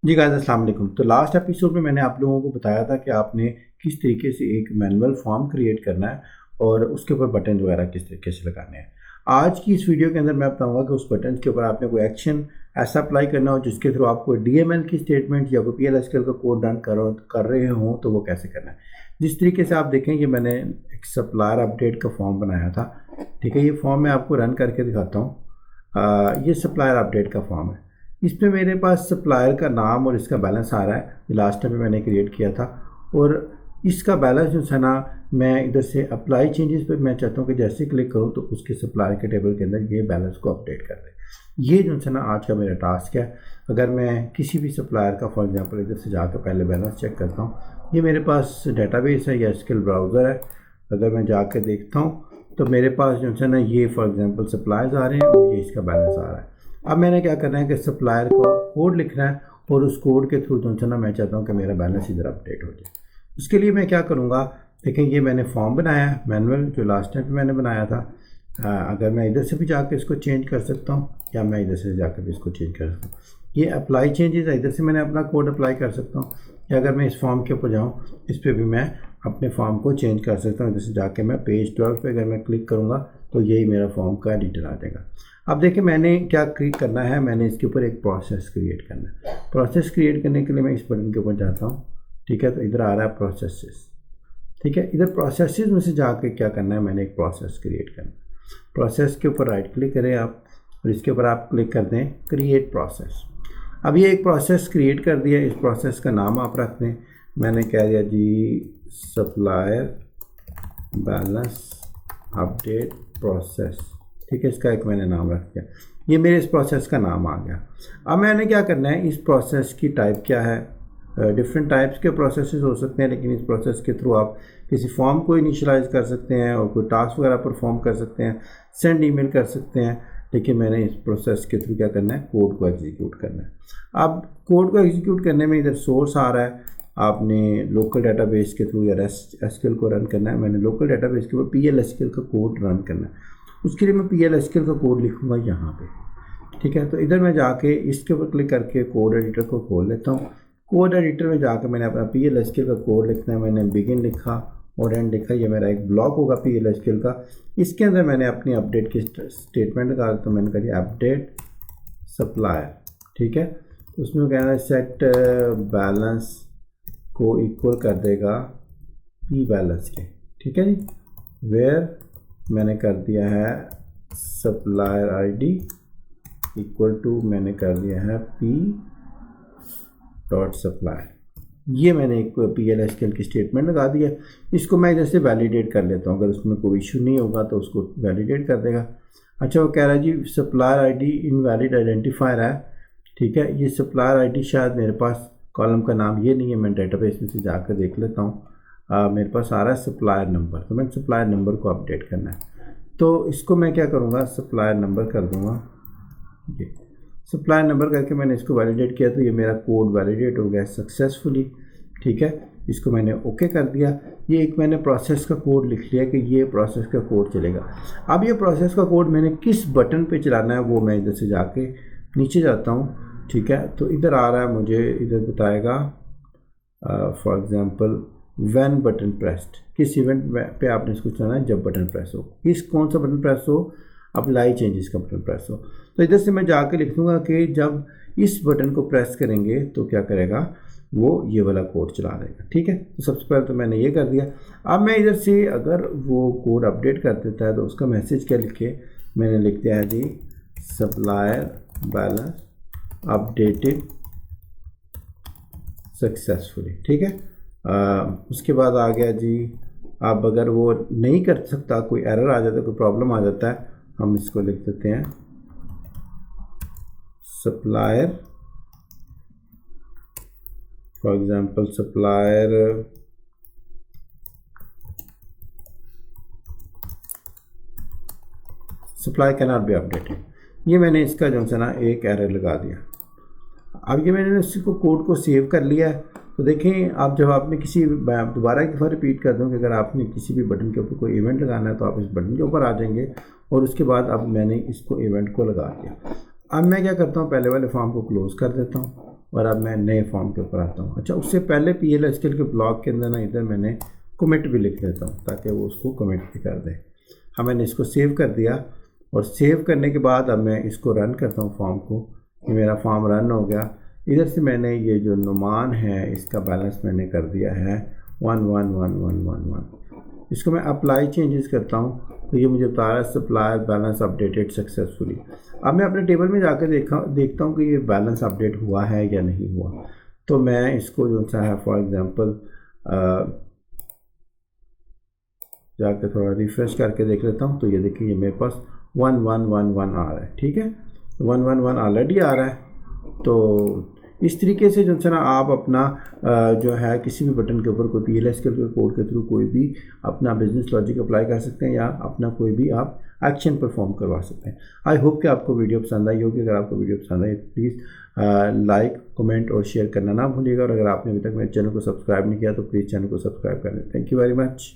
जी guys अस्सलाम वालेकुम। तो लास्ट एपिसोड में मैंने आप लोगों को बताया था कि आपने किस तरीके से एक मैनुअल फॉर्म क्रिएट करना है और उसके ऊपर बटन वगैरह किस तरीके से लगाने हैं। आज की इस वीडियो के अंदर मैं बताऊंगा कि उस बटन के ऊपर आपने कोई एक्शन ऐसा अप्लाई करना हो जिसके थ्रू आप कोई डीएमएल की स्टेटमेंट या कोई PL/SQL का कोड रन कर रहे हो तो वो कैसे करना है। जिस तरीके से आप देखें कि मैंने एक सप्लायर अपडेट का फॉर्म बनाया था, ठीक है। ये फॉर्म मैं आपको रन करके दिखाता हूँ। ये सप्लायर अपडेट का फॉर्म है। इसमें मेरे पास सप्लायर का नाम और इसका बैलेंस आ रहा है, ये लास्ट टाइम मैंने क्रिएट किया था। और इसका बैलेंस जो है ना, मैं इधर से अप्लाई चेंजेस पे मैं चाहता हूँ कि जैसे क्लिक करूँ तो उसके सप्लायर के टेबल के अंदर ये बैलेंस को अपडेट कर दे। ये जो है ना आज का मेरा टास्क है। अगर मैं किसी भी सप्लायर का फॉर एग्जांपल इधर से जाकर पहले बैलेंस चेक करता हूँ, ये मेरे पास डेटाबेस है या SQL ब्राउज़र है। अगर मैं जाकर देखता हूँ तो मेरे पास जो है ना ये फॉर एग्जांपल सप्लायर्स आ रहे हैं और ये इसका बैलेंस आ रहा है। अब मैंने क्या करना है कि सप्लायर को कोड लिखना है और उस कोड के थ्रू जो है ना मैं चाहता हूँ कि मेरा बैलेंस इधर अपडेट हो जाए। उसके लिए मैं क्या करूँगा, देखें ये मैंने फॉर्म बनाया है मैनुअल जो लास्ट टाइम पे मैंने बनाया था। अगर मैं इधर से भी जाकर इसको चेंज कर सकता हूँ या मैं इधर से जाकर भी इसको चेंज कर सकता हूँ। ये अप्लाई चेंजेस है, इधर से मैंने अपना कोड अप्लाई कर सकता हूँ या अगर मैं इस फॉर्म के ऊपर जाऊँ इस पर भी मैं अपने फॉर्म को चेंज कर सकता हूँ। इधर से जाके मैं पेज 12 पे अगर मैं क्लिक करूँगा तो यही मेरा फॉर्म का एडिटर आ जाएगा। अब देखिए मैंने क्या करना है, मैंने इसके ऊपर एक प्रोसेस क्रिएट करना है। प्रोसेस क्रिएट करने के लिए मैं इस बटन के ऊपर जाता हूँ, ठीक है। तो इधर आ रहा है प्रोसेसेस, ठीक है। इधर प्रोसेसेस में से जाके क्या करना है, मैंने एक प्रोसेस क्रिएट करना है। प्रोसेस के ऊपर राइट क्लिक करें आप और इसके ऊपर आप क्लिक कर दें क्रिएट प्रोसेस। अब ये एक प्रोसेस क्रिएट कर दिया। इस प्रोसेस का नाम आप रख दें, मैंने कह दिया जी सप्लायर बैलेंस अपडेट प्रोसेस, ठीक है। इसका एक मैंने नाम रख दिया, ये मेरे इस प्रोसेस का नाम आ गया। अब मैंने क्या करना है, इस प्रोसेस की टाइप क्या है, डिफरेंट टाइप्स के प्रोसेसेस हो सकते हैं, लेकिन इस प्रोसेस के थ्रू आप किसी फॉर्म को इनिशियलाइज कर सकते हैं और कोई टास्क वगैरह परफॉर्म कर सकते हैं, सेंड ईमेल कर सकते हैं। लेकिन मैंने इस प्रोसेस के थ्रू क्या करना है, कोड को एग्जीक्यूट करना है। अब कोड को एग्जीक्यूट करने में इधर सोर्स आ रहा है, आपने लोकल डेटाबेस के थ्रू या REST SQL को रन करना है। मैंने लोकल डेटाबेस के ऊपर PL/SQL का कोड रन करना है। उसके लिए मैं PL/SQL का कोड लिखूंगा यहाँ पे, ठीक है। तो इधर मैं जाके इसके ऊपर क्लिक करके कोड एडिटर को खोल लेता हूँ। कोड एडिटर में जाकर मैंने अपना PL/SQL का कोड लिखना है। मैंने बिगिन लिखा और एंड लिखा, ये मेरा एक ब्लॉक होगा PL/SQL का। इसके अंदर मैंने अपनी अपडेट की स्टेटमेंट लगा, तो मैंने कहा दिया अपडेट सप्लायर, ठीक है। उसमें कहना है सेट बैलेंस को इक्वल कर देगा P बैलेंस के, ठीक है जी। वेयर मैंने कर दिया है सप्लायर ID इक्वल टू मैंने कर दिया है P डॉट सप्लायर। ये मैंने एक PL/SQL की स्टेटमेंट लगा दी है। इसको मैं इधर से वैलिडेट कर लेता हूँ, अगर उसमें कोई इशू नहीं होगा तो उसको वैलिडेट कर देगा। अच्छा वो कह रहा है जी सप्लायर ID इनवैलिड आइडेंटिफायर है, ठीक है। ये सप्लायर ID शायद मेरे पास कॉलम का नाम ये नहीं है, मैं डेटाबेस में से जाकर देख लेता हूँ। मेरे पास आ रहा है सप्लायर नंबर, तो मैंने सप्लायर नंबर को अपडेट करना है। तो इसको मैं क्या करूँगा, सप्लायर नंबर कर दूँगा, ठीक है। सप्लायर नंबर करके मैंने इसको वैलिडेट किया तो ये मेरा कोड वैलिडेट हो गया सक्सेसफुली, ठीक है। इसको मैंने ओके कर दिया। ये एक मैंने प्रोसेस का कोड लिख लिया कि ये प्रोसेस का कोड चलेगा। अब ये प्रोसेस का कोड मैंने किस बटन पे चलाना है वो मैं इधर से जाके नीचे जाता हूँ, ठीक है। तो इधर आ रहा है, मुझे इधर बताएगा for example when button pressed, किस इवेंट पे आपने इसको चलाना है, जब बटन प्रेस हो। कौन सा बटन प्रेस हो, अप्लाई चेंजेस का बटन प्रेस हो। तो इधर से मैं जाकर लिख दूँगा कि जब इस बटन को प्रेस करेंगे तो क्या करेगा, वो ये वाला कोड चला देगा, ठीक है। तो सबसे पहले तो मैंने ये कर दिया। अब मैं इधर से अगर वो कोड अपडेट कर देता है तो उसका मैसेज क्या लिखे, मैंने लिख दिया है जी सप्लायर बैलेंस अपडेटेड सक्सेसफुली, ठीक है। उसके बाद आ गया जी, अब अगर वो नहीं कर सकता, कोई एरर आ जाता है, कोई प्रॉब्लम आ जाता है, हम इसको लिख देते हैं supplier for example supplier can not be updated. ये मैंने इसका जो है ना एक एरर लगा दिया। अब ये मैंने इसको कोड को सेव कर लिया है। तो देखें आप जब आपने किसी दोबारा एक दफ़ा रिपीट कर दूँ कि अगर आपने किसी भी बटन के ऊपर कोई इवेंट लगाना है तो आप इस बटन के ऊपर आ जाएंगे और उसके बाद अब मैंने इसको इवेंट को लगा दिया। अब मैं क्या करता हूँ, पहले वाले फॉर्म को क्लोज़ कर देता हूँ, और अब मैं नए फॉर्म के ऊपर आता हूँ। अच्छा, उससे पहले PLSQL के ब्लॉक के अंदर ना इधर मैंने कमिट भी लिख देता हूँ ताकि वो उसको कमिट भी कर दे। हाँ, मैंने इसको सेव कर दिया और सेव करने के बाद अब मैं इसको रन करता हूँ फॉर्म को। ये मेरा फॉर्म रन हो गया। इधर से मैंने ये जो नुमान है इसका बैलेंस मैंने कर दिया है 111111। इसको मैं अप्लाई चेंजेस करता हूँ तो ये मुझे बता रहा है सप्लायर बैलेंस अपडेटेड सक्सेसफुली। अब मैं अपने टेबल में जाकर देखता हूँ कि ये बैलेंस अपडेट हुआ है या नहीं हुआ। तो मैं इसको जो सा है फॉर एग्ज़ाम्पल जाकर थोड़ा रिफ़्रेश करके देख लेता हूँ। तो ये देखिए, ये मेरे पास 1111 आ रहा है। ठीक है, 111 ऑलरेडी आ रहा है। तो इस तरीके से जो है ना आप अपना जो है किसी भी बटन के ऊपर कोई PLSQL के कोड के थ्रू कोई भी अपना बिजनेस लॉजिक अप्लाई कर सकते हैं या अपना कोई भी आप एक्शन परफॉर्म करवा सकते हैं। आई होप कि आपको वीडियो पसंद आई होगी। अगर आपको वीडियो पसंद आई तो प्लीज़ लाइक, कमेंट और शेयर करना ना भूलिएगा। और अगर आपने अभी तक मेरे चैनल को सब्सक्राइब नहीं किया तो प्लीज़ चैनल को सब्सक्राइब कर लें। Thank you very much.